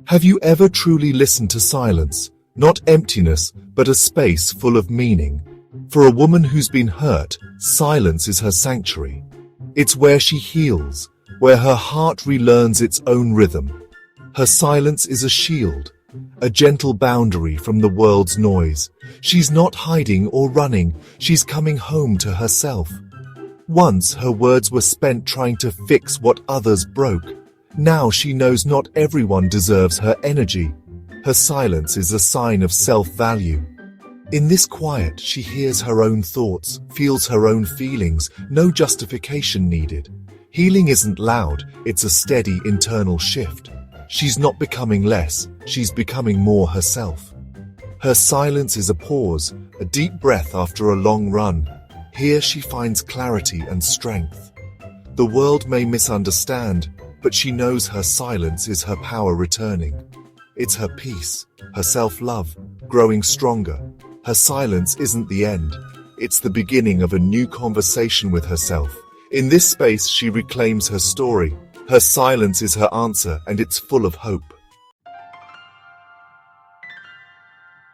Have you ever truly listened to silence? Not emptiness, but a space full of meaning. For a woman who's been hurt, silence is her sanctuary. It's where she heals, where her heart relearns its own rhythm. Her silence is a shield, a gentle boundary from the world's noise. She's not hiding or running, she's coming home to herself. Once her words were spent trying to fix what others broke. Now she knows not everyone deserves her energy. Her silence is a sign of self-value. In this quiet, she hears her own thoughts, feels her own feelings, no justification needed. Healing isn't loud, it's a steady internal shift. She's not becoming less, she's becoming more herself. Her silence is a pause, a deep breath after a long run. Here she finds clarity and strength. The world may misunderstand, but she knows her silence is her power returning. It's her peace, her self-love, growing stronger. Her silence isn't the end. It's the beginning of a new conversation with herself. In this space, she reclaims her story. Her silence is her answer, and it's full of hope.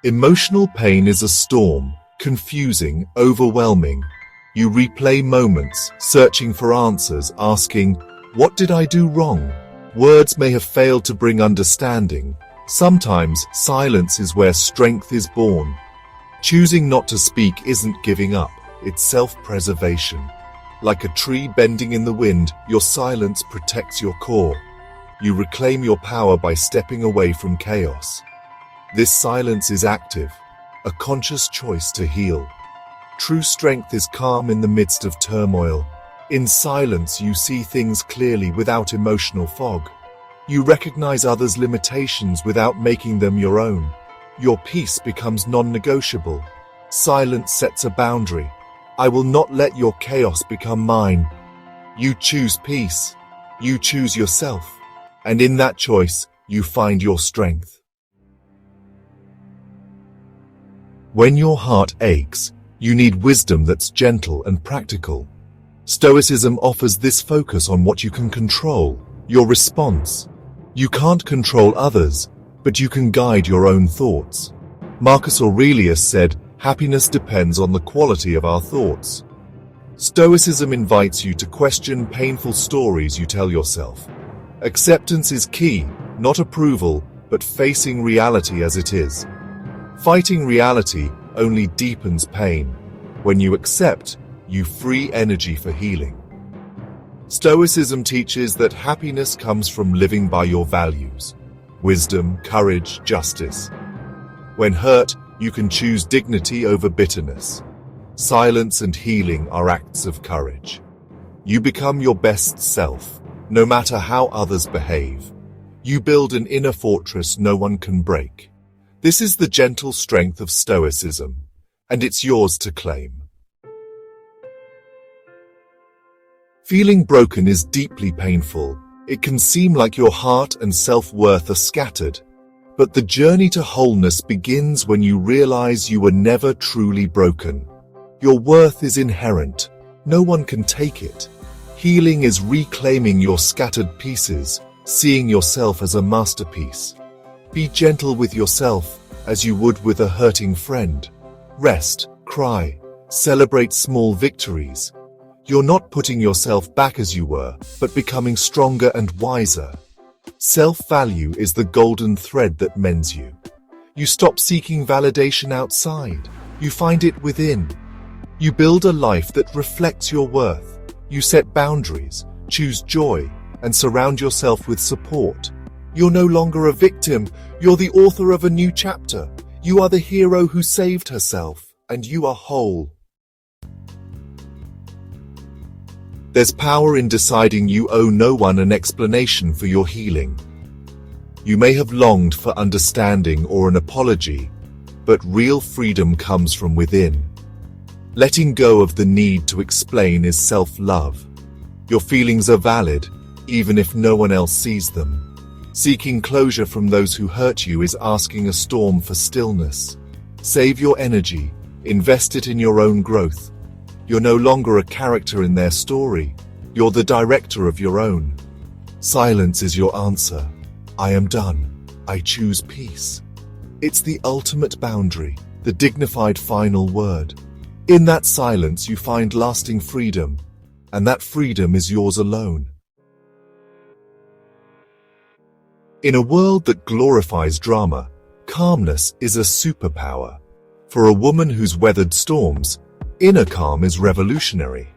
Emotional pain is a storm, confusing, overwhelming. You replay moments, searching for answers, asking, "What did I do wrong?" Words may have failed to bring understanding. Sometimes silence is where strength is born. Choosing not to speak isn't giving up, it's self-preservation. Like a tree bending in the wind, your silence protects your core. You reclaim your power by stepping away from chaos. This silence is active, a conscious choice to heal. True strength is calm in the midst of turmoil. In silence, you see things clearly without emotional fog. You recognize others' limitations without making them your own. Your peace becomes non-negotiable. Silence sets a boundary. I will not let your chaos become mine. You choose peace. You choose yourself. And in that choice, you find your strength. When your heart aches, you need wisdom that's gentle and practical. Stoicism offers this focus on what you can control, your response. You can't control others, but you can guide your own thoughts. Marcus Aurelius said, "Happiness depends on the quality of our thoughts." Stoicism invites you to question painful stories you tell yourself. Acceptance is key, not approval, but facing reality as it is. Fighting reality only deepens pain. When you accept, you free energy for healing. Stoicism teaches that happiness comes from living by your values: wisdom, courage, justice. When hurt, you can choose dignity over bitterness. Silence and healing are acts of courage. You become your best self, no matter how others behave. You build an inner fortress no one can break. This is the gentle strength of Stoicism, and it's yours to claim. Feeling broken is deeply painful. It can seem like your heart and self-worth are scattered. But the journey to wholeness begins when you realize you were never truly broken. Your worth is inherent. No one can take it. Healing is reclaiming your scattered pieces, seeing yourself as a masterpiece. Be gentle with yourself as you would with a hurting friend. Rest, cry, celebrate small victories. You're not putting yourself back as you were, but becoming stronger and wiser. Self-value is the golden thread that mends you. You stop seeking validation outside. You find it within. You build a life that reflects your worth. You set boundaries, choose joy, and surround yourself with support. You're no longer a victim. You're the author of a new chapter. You are the hero who saved herself, and you are whole. There's power in deciding you owe no one an explanation for your healing. You may have longed for understanding or an apology, but real freedom comes from within. Letting go of the need to explain is self-love. Your feelings are valid, even if no one else sees them. Seeking closure from those who hurt you is asking a storm for stillness. Save your energy, invest it in your own growth. You're no longer a character in their story. You're the director of your own. Silence is your answer. I am done. I choose peace. It's the ultimate boundary, the dignified final word. In that silence you find lasting freedom, and that freedom is yours alone. In a world that glorifies drama, calmness is a superpower. For a woman who's weathered storms, inner calm is revolutionary.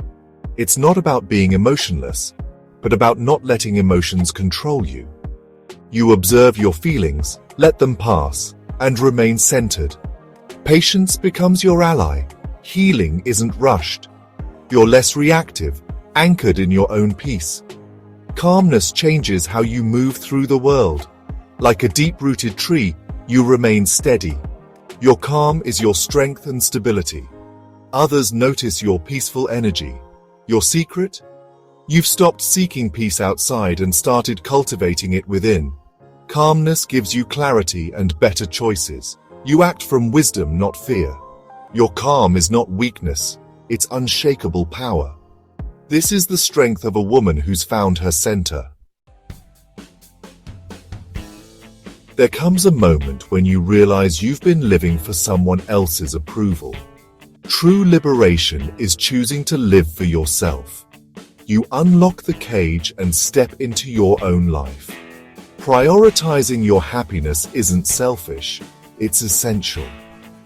It's not about being emotionless, but about not letting emotions control you. You observe your feelings, let them pass, and remain centered. Patience becomes your ally. Healing isn't rushed. You're less reactive, anchored in your own peace. Calmness changes how you move through the world. Like a deep-rooted tree, you remain steady. Your calm is your strength and stability. Others notice your peaceful energy. Your secret? You've stopped seeking peace outside and started cultivating it within. Calmness gives you clarity and better choices. You act from wisdom, not fear. Your calm is not weakness, it's unshakable power. This is the strength of a woman who's found her center. There comes a moment when you realize you've been living for someone else's approval. True liberation is choosing to live for yourself. You unlock the cage and step into your own life. Prioritizing your happiness isn't selfish, it's essential.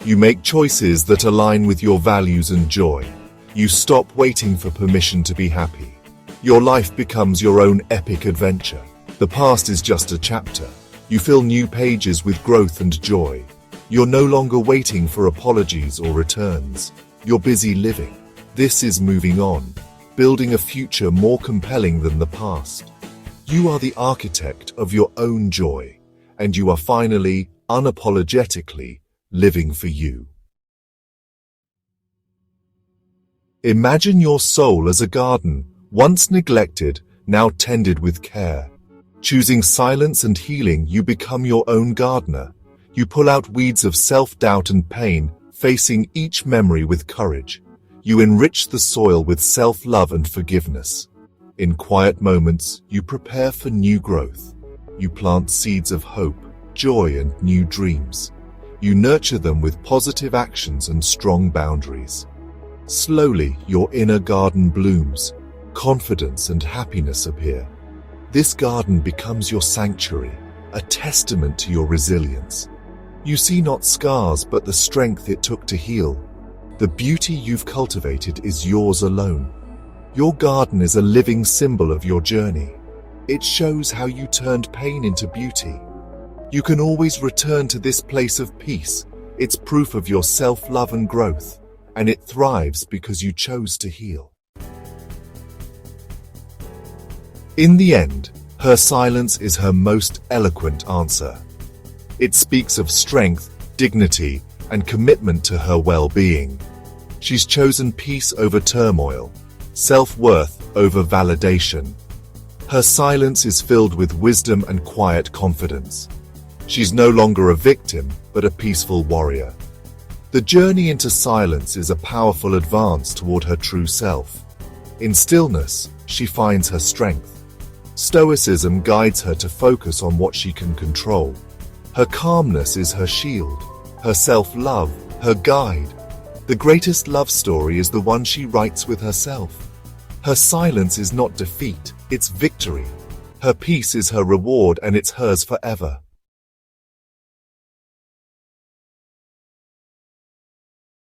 You make choices that align with your values and joy. You stop waiting for permission to be happy. Your life becomes your own epic adventure. The past is just a chapter. You fill new pages with growth and joy. You're no longer waiting for apologies or returns. You're busy living. This is moving on, building a future more compelling than the past. You are the architect of your own joy, and you are finally, unapologetically, living for you. Imagine your soul as a garden, once neglected, now tended with care. Choosing silence and healing, you become your own gardener. You pull out weeds of self-doubt and pain, facing each memory with courage. You enrich the soil with self-love and forgiveness. In quiet moments, you prepare for new growth. You plant seeds of hope, joy, and new dreams. You nurture them with positive actions and strong boundaries. Slowly, your inner garden blooms. Confidence and happiness appear. This garden becomes your sanctuary, a testament to your resilience. You see not scars, but the strength it took to heal. The beauty you've cultivated is yours alone. Your garden is a living symbol of your journey. It shows how you turned pain into beauty. You can always return to this place of peace. It's proof of your self-love and growth, and it thrives because you chose to heal. In the end, her silence is her most eloquent answer. It speaks of strength, dignity, and commitment to her well-being. She's chosen peace over turmoil, self-worth over validation. Her silence is filled with wisdom and quiet confidence. She's no longer a victim, but a peaceful warrior. The journey into silence is a powerful advance toward her true self. In stillness, she finds her strength. Stoicism guides her to focus on what she can control. Her calmness is her shield, her self-love, her guide. The greatest love story is the one she writes with herself. Her silence is not defeat, it's victory. Her peace is her reward, and it's hers forever.